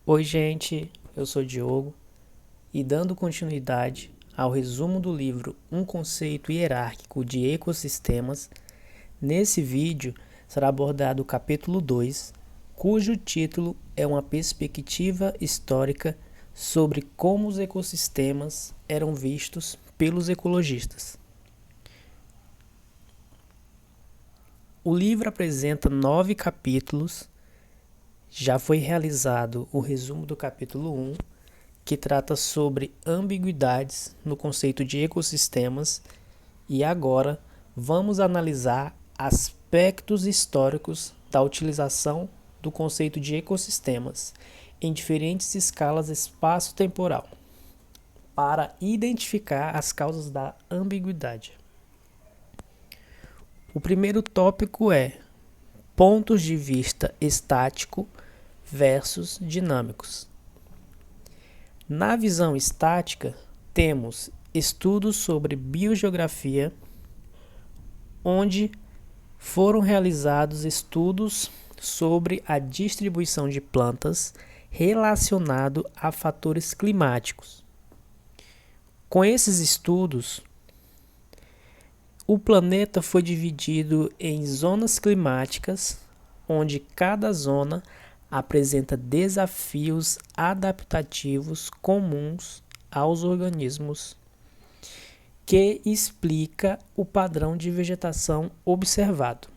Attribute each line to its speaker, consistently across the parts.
Speaker 1: Oi, gente, eu sou Diogo e dando continuidade ao resumo do livro Um Conceito Hierárquico de Ecossistemas, nesse vídeo será abordado o capítulo 2, cujo título é uma perspectiva histórica sobre como os ecossistemas eram vistos pelos ecologistas. O livro apresenta 9 capítulos. Já foi realizado o resumo do capítulo 1, que trata sobre ambiguidades no conceito de ecossistemas, e agora vamos analisar aspectos históricos da utilização do conceito de ecossistemas em diferentes escalas espaço-temporal para identificar as causas da ambiguidade. O primeiro tópico é pontos de vista estático versus dinâmicos. Na visão estática, temos estudos sobre biogeografia, onde foram realizados estudos sobre a distribuição de plantas relacionado a fatores climáticos. Com esses estudos, o planeta foi dividido em zonas climáticas, onde cada zona apresenta desafios adaptativos comuns aos organismos, que explica o padrão de vegetação observado.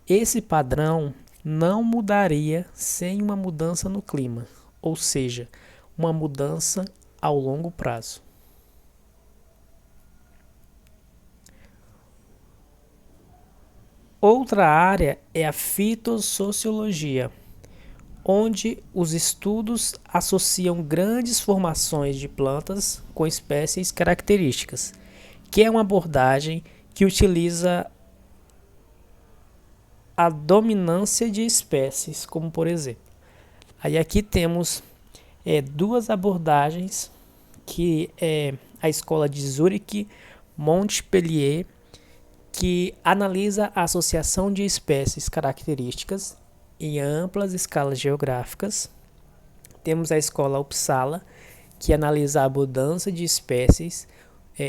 Speaker 1: Esse padrão não mudaria sem uma mudança no clima, ou seja, uma mudança ao longo prazo. Outra área é a fitossociologia, onde os estudos associam grandes formações de plantas com espécies características, que é uma abordagem que utiliza a dominância de espécies, como por exemplo. Aí aqui temos duas abordagens, que é a escola de Zurich, Montpellier, que analisa a associação de espécies características em amplas escalas geográficas. Temos a escola Uppsala, que analisa a mudança de espécies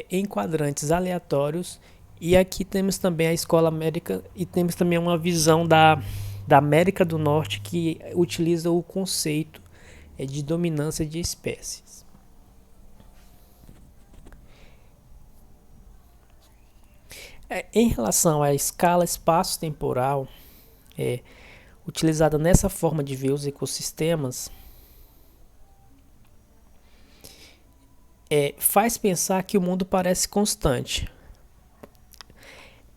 Speaker 1: em quadrantes aleatórios. E aqui temos também a escola América, e temos também uma visão da América do Norte, que utiliza o conceito de dominância de espécies. Em relação à escala espaço-temporal, utilizada nessa forma de ver os ecossistemas, faz pensar que o mundo parece constante,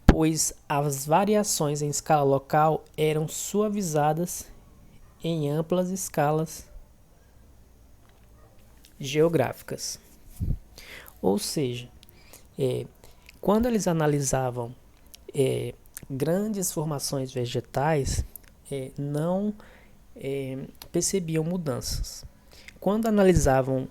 Speaker 1: pois as variações em escala local eram suavizadas em amplas escalas geográficas. Ou seja, quando eles analisavam grandes formações vegetais, não percebiam mudanças. Quando analisavam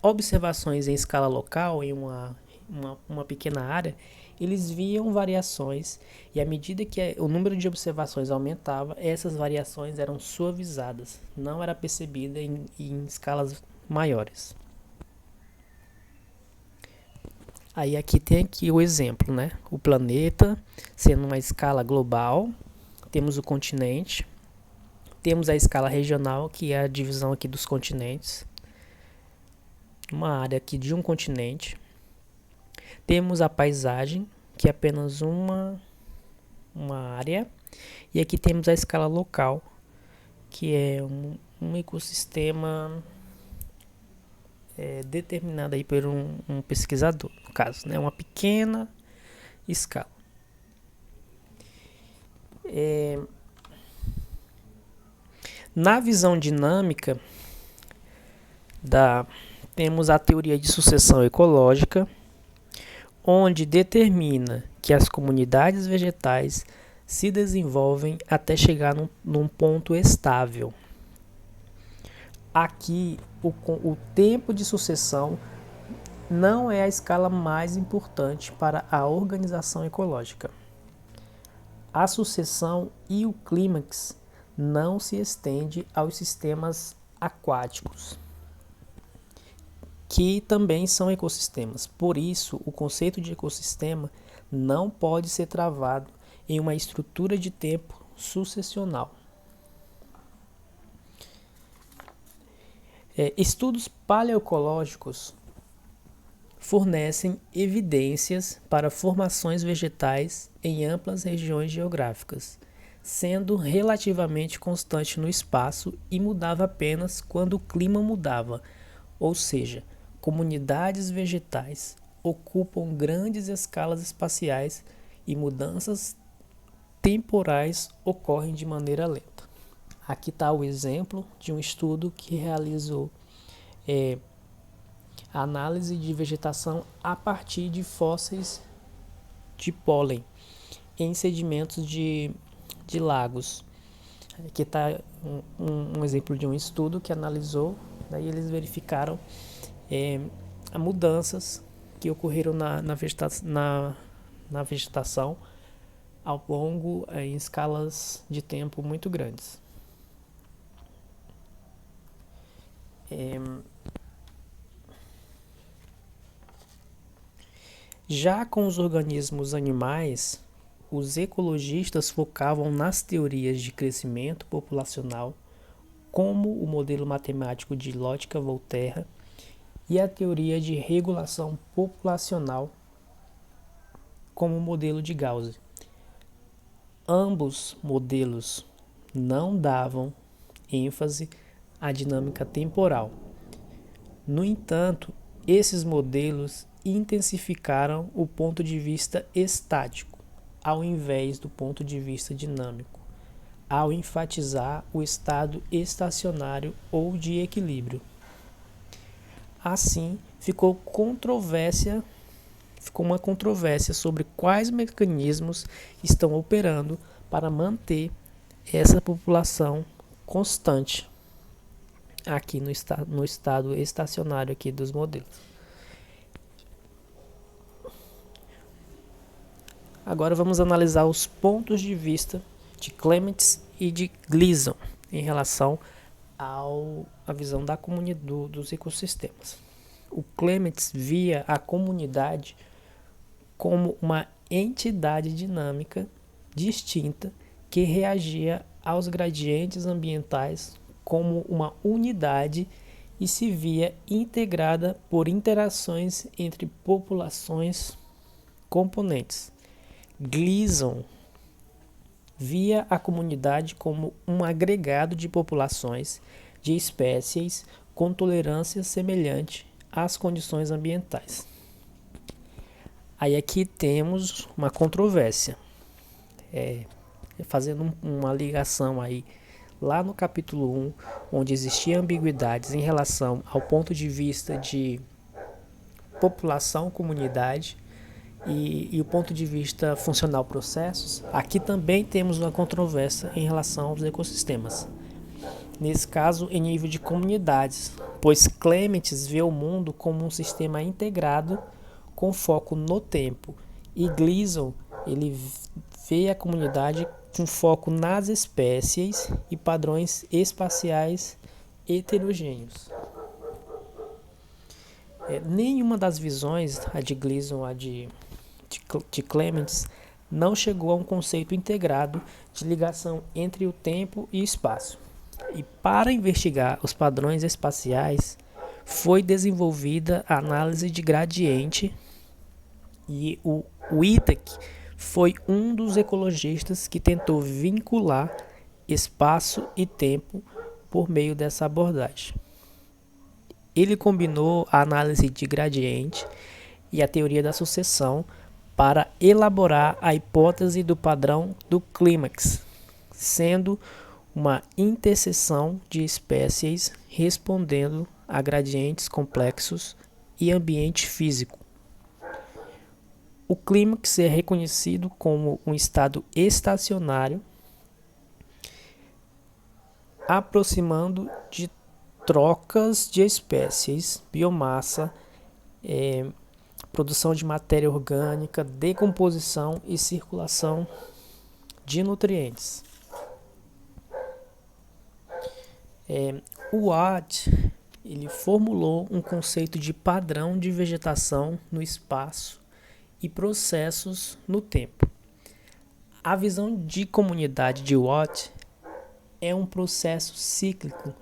Speaker 1: observações em escala local, em uma pequena área, eles viam variações, e à medida que o número de observações aumentava, essas variações eram suavizadas, não era percebida em escalas maiores. Aí aqui tem o exemplo, né? O planeta sendo uma escala global, temos o continente, temos a escala regional, que é a divisão aqui dos continentes, uma área aqui de um continente. Temos a paisagem, que é apenas uma área, e aqui temos a escala local, que é um ecossistema determinado aí por um pesquisador, no caso, né, uma pequena escala. Na visão dinâmica, temos a teoria de sucessão ecológica, onde determina que as comunidades vegetais se desenvolvem até chegar num ponto estável. Aqui, o tempo de sucessão não é a escala mais importante para a organização ecológica. A sucessão e o clímax não se estende aos sistemas aquáticos, que também são ecossistemas. Por isso, o conceito de ecossistema não pode ser travado em uma estrutura de tempo sucessional. Estudos paleoecológicos fornecem evidências para formações vegetais em amplas regiões geográficas, sendo relativamente constante no espaço e mudava apenas quando o clima mudava, ou seja, comunidades vegetais ocupam grandes escalas espaciais e mudanças temporais ocorrem de maneira lenta. Aqui está o exemplo de um estudo que realizou análise de vegetação a partir de fósseis de pólen em sedimentos de lagos. Aqui está um exemplo de um estudo que analisou, daí eles verificaram mudanças que ocorreram na vegetação ao longo em escalas de tempo muito grandes. Já com os organismos animais, os ecologistas focavam nas teorias de crescimento populacional, como o modelo matemático de Lotka-Volterra e a teoria de regulação populacional, como o modelo de Gauss. Ambos modelos não davam ênfase à dinâmica temporal. No entanto, esses modelos intensificaram o ponto de vista estático, ao invés do ponto de vista dinâmico, ao enfatizar o estado estacionário ou de equilíbrio. Assim, ficou uma controvérsia sobre quais mecanismos estão operando para manter essa população constante aqui no estado estacionário aqui dos modelos. Agora vamos analisar os pontos de vista de Clements e de Gleason em relação à visão da comunidade dos ecossistemas. O Clements via a comunidade como uma entidade dinâmica distinta que reagia aos gradientes ambientais como uma unidade e se via integrada por interações entre populações componentes. Gleason via a comunidade como um agregado de populações de espécies com tolerância semelhante às condições ambientais. Aí aqui temos uma controvérsia, fazendo uma ligação aí lá no capítulo 1, onde existiam ambiguidades em relação ao ponto de vista de população-comunidade e o ponto de vista funcional processos. Aqui também temos uma controvérsia em relação aos ecossistemas. Nesse caso, em nível de comunidades, pois Clements vê o mundo como um sistema integrado com foco no tempo, e Gleason ele vê a comunidade com foco nas espécies e padrões espaciais heterogêneos. Nenhuma das visões, a de Gleason, a de Clements, não chegou a um conceito integrado de ligação entre o tempo e o espaço. E para investigar os padrões espaciais, foi desenvolvida a análise de gradiente, e o Whittaker foi um dos ecologistas que tentou vincular espaço e tempo por meio dessa abordagem. Ele combinou a análise de gradiente e a teoria da sucessão para elaborar a hipótese do padrão do clímax, sendo uma interseção de espécies respondendo a gradientes complexos e ambiente físico. O clímax é reconhecido como um estado estacionário, aproximando de trocas de espécies, biomassa, produção de matéria orgânica, decomposição e circulação de nutrientes. O Watt, ele formulou um conceito de padrão de vegetação no espaço e processos no tempo. A visão de comunidade de Watt é um processo cíclico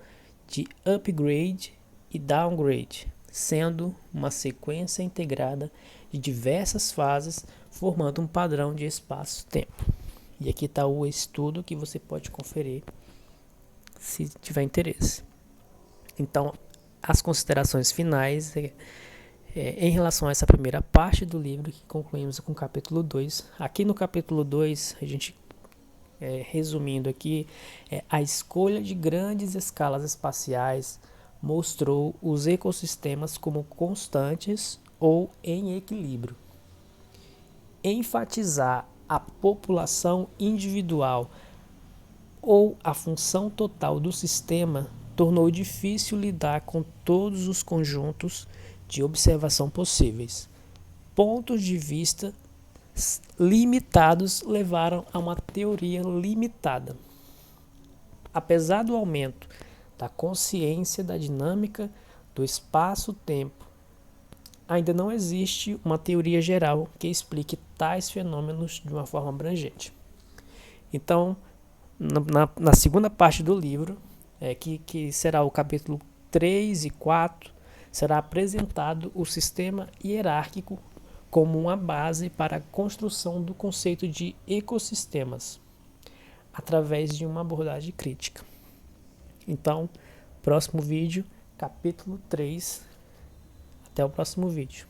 Speaker 1: de upgrade e downgrade, sendo uma sequência integrada de diversas fases, formando um padrão de espaço-tempo. E aqui está o estudo que você pode conferir se tiver interesse. Então, as considerações finais em relação a essa primeira parte do livro, que concluímos com o capítulo 2. Aqui no capítulo 2, a gente, resumindo aqui, a escolha de grandes escalas espaciais mostrou os ecossistemas como constantes ou em equilíbrio. Enfatizar a população individual ou a função total do sistema tornou difícil lidar com todos os conjuntos de observação possíveis. Pontos de vista limitados levaram a uma teoria limitada. Apesar do aumento da consciência da dinâmica do espaço-tempo, ainda não existe uma teoria geral que explique tais fenômenos de uma forma abrangente. Então, na segunda parte do livro, que será o capítulo 3 e 4, será apresentado o sistema hierárquico como uma base para a construção do conceito de ecossistemas, através de uma abordagem crítica. Então, próximo vídeo, capítulo 3. Até o próximo vídeo.